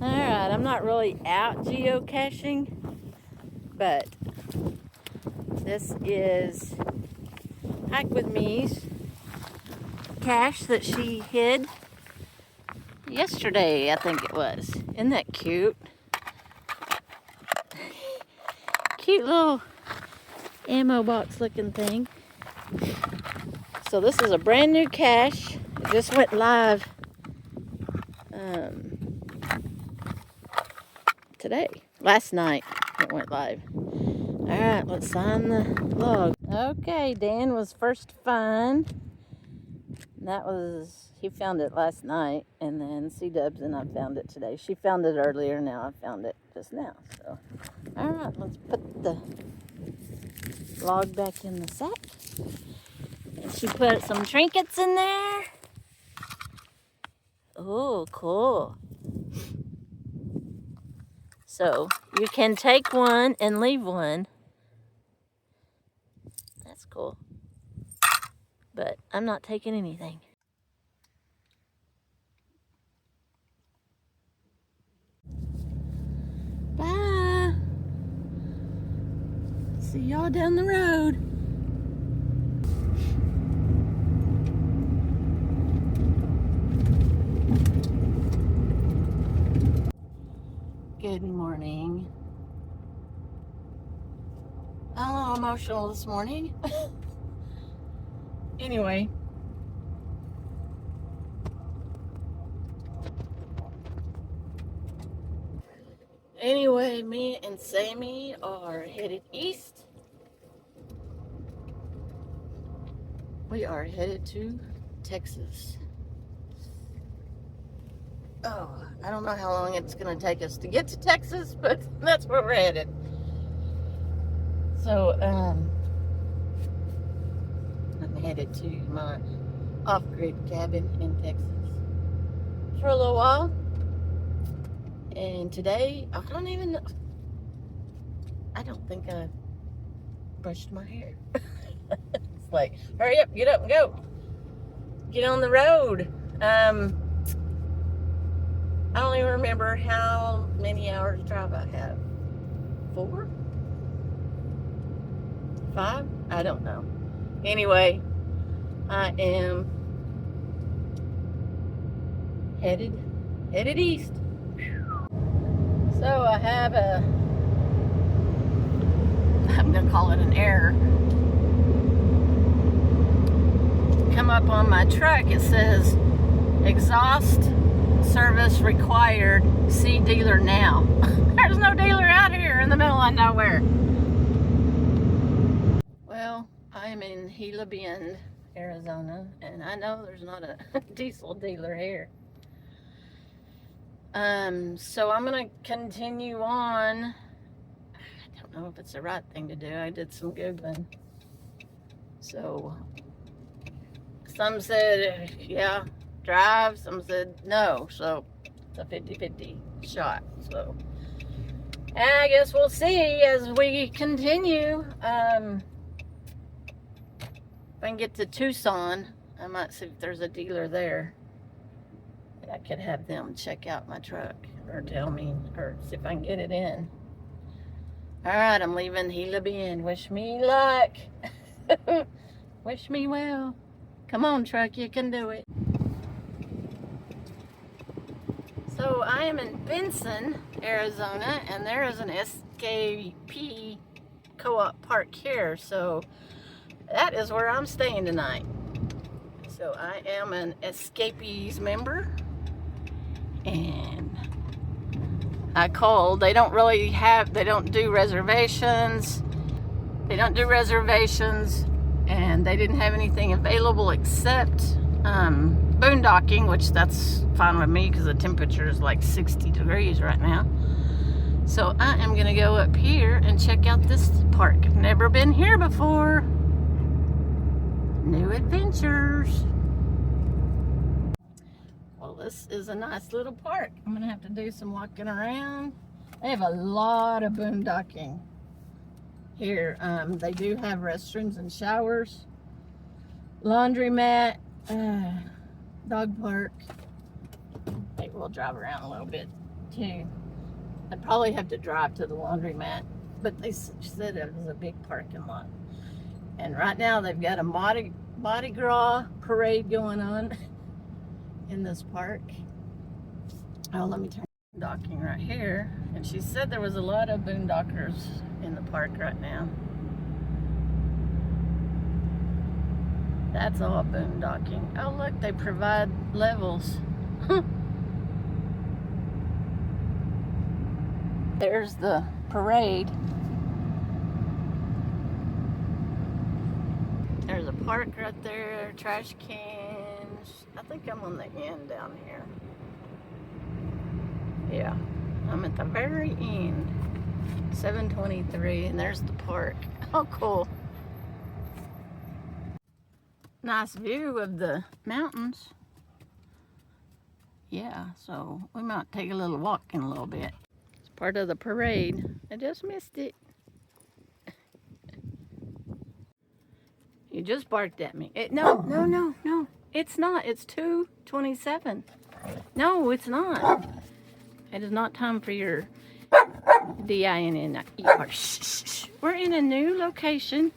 Alright, I'm not really out geocaching, but this is Hike With Me's cache that she hid yesterday, I think it was. Isn't that cute? Cute little ammo box looking thing. So this is a brand new cache. It just went live today. Last night it went live. Alright, let's sign the log. Okay, Dan was first to find. He found it last night, and then C-Dubs and I found it today. She found it earlier, now I found it just now. So, alright, let's put the log back in the sack. And she put some trinkets in there. Oh, cool. So, you can take one and leave one. That's cool. But I'm not taking anything. Bye. See y'all down the road. Good morning. I'm a little emotional this morning. Anyway. Anyway, me and Sammy are headed east. We are headed to Texas. Oh, I don't know how long it's going to take us to get to Texas, but that's where we're headed. So, I'm headed to my off-grid cabin in Texas for a little while. And today, I don't think I brushed my hair. It's like, hurry up, get up and go. Get on the road. I don't even remember how many hours drive I have. 4? 5? I don't know. Anyway, I am headed east. So I have I'm gonna call it an error. Come up on my truck, it says exhaust service required, see dealer now. There's no dealer out here in the middle of nowhere. Well, I'm in Gila Bend, Arizona, and I know there's not a diesel dealer here. So I'm gonna continue on. I don't know if it's the right thing to do. I did some Googling. So some said, yeah, drive. Some said no. So it's a 50-50 shot. So I guess we'll see as we continue. If I can get to Tucson, I might see if there's a dealer there. I could have them check out my truck or tell me, or see if I can get it in. Alright, I'm leaving Gila Bend. Wish me luck. Wish me well. Come on, truck, you can do it. So I am in Benson, Arizona, and there is an SKP co-op park here. So that is where I'm staying tonight. So I am an Escapees member. And I called. They don't do reservations. And they didn't have anything available except boondocking, which that's fine with me because the temperature is like 60 degrees right now. So I am going to go up here and check out this park. Never been here before. New adventures. This is a nice little park. I'm gonna have to do some walking around. They have a lot of boondocking here. They do have restrooms and showers, laundromat, dog park. Maybe we'll drive around a little bit. too. I'd probably have to drive to the laundromat, but they said it was a big parking lot. And right now they've got a Mardi Gras parade going on in this park. Oh, let me turn boondocking right here. And she said there was a lot of boondockers in the park right now. That's all boondocking. Oh, look, they provide levels. There's the parade. There's a park right there, trash cans. I think I'm on the end down here. Yeah, I'm at the very end. 723, and there's the park. Oh, cool. Nice view of the mountains. Yeah, so we might take a little walk in a little bit. It's part of the parade. I just missed it. You just barked at me. No. It's not. It's 2:27. No, it's not. It is not time for your D-I-N-N-E-R. Shh. We're in a new location.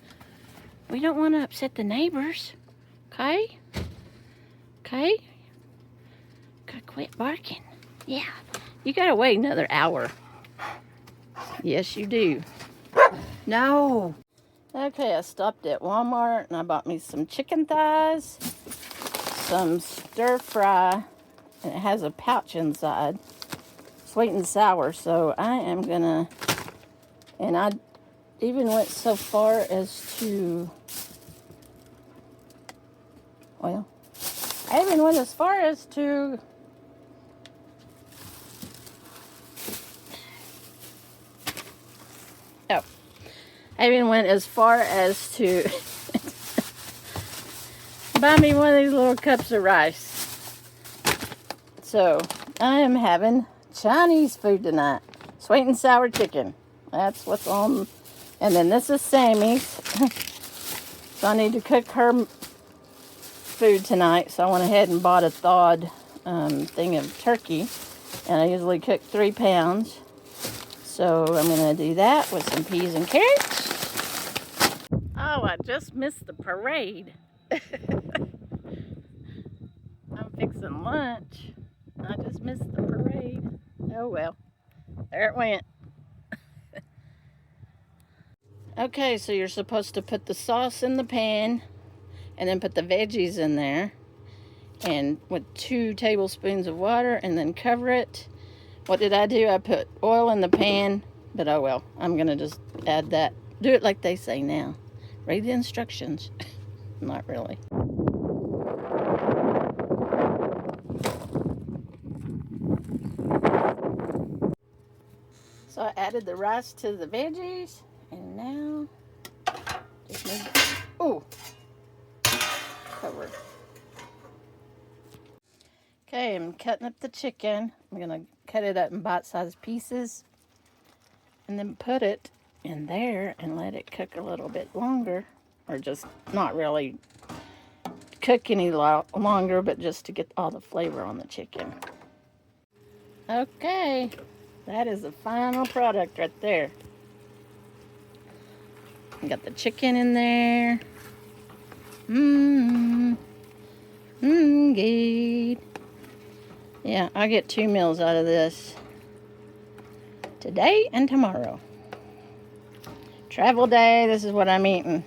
We don't want to upset the neighbors. Okay? Okay? Quit barking. Yeah. You gotta wait another hour. Yes, you do. No. Okay, I stopped at Walmart and I bought me some chicken thighs, some stir fry, and it has a pouch inside, sweet and sour. So I am gonna, and I even went so far as to, well, I even went as far as to buy me one of these little cups of rice. So I am having Chinese food tonight. Sweet and sour chicken. That's what's on. And then this is Sammy's. So I need to cook her food tonight. So I went ahead and bought a thawed thing of turkey. And I usually cook 3 pounds. So I'm going to do that with some peas and carrots. Oh, I just missed the parade. I'm fixing lunch. I just missed the parade. Oh well, there it went. Okay, so you're supposed to put the sauce in the pan and then put the veggies in there and with 2 tablespoons of water and then cover it. What did I do? I put oil in the pan, but oh well, I'm gonna just add that. Do it like they say now. Read the instructions. Not really. So I added the rice to the veggies, and now just need to, cover. Okay, I'm cutting up the chicken. I'm gonna cut it up in bite-sized pieces, and then put it in there and let it cook a little bit longer, or just not really cook any longer, but just to get all the flavor on the chicken. Okay, that is the final product right there. Got the chicken in there. Good. Yeah, I get 2 meals out of this. Today and tomorrow. Travel day, this is what I'm eating.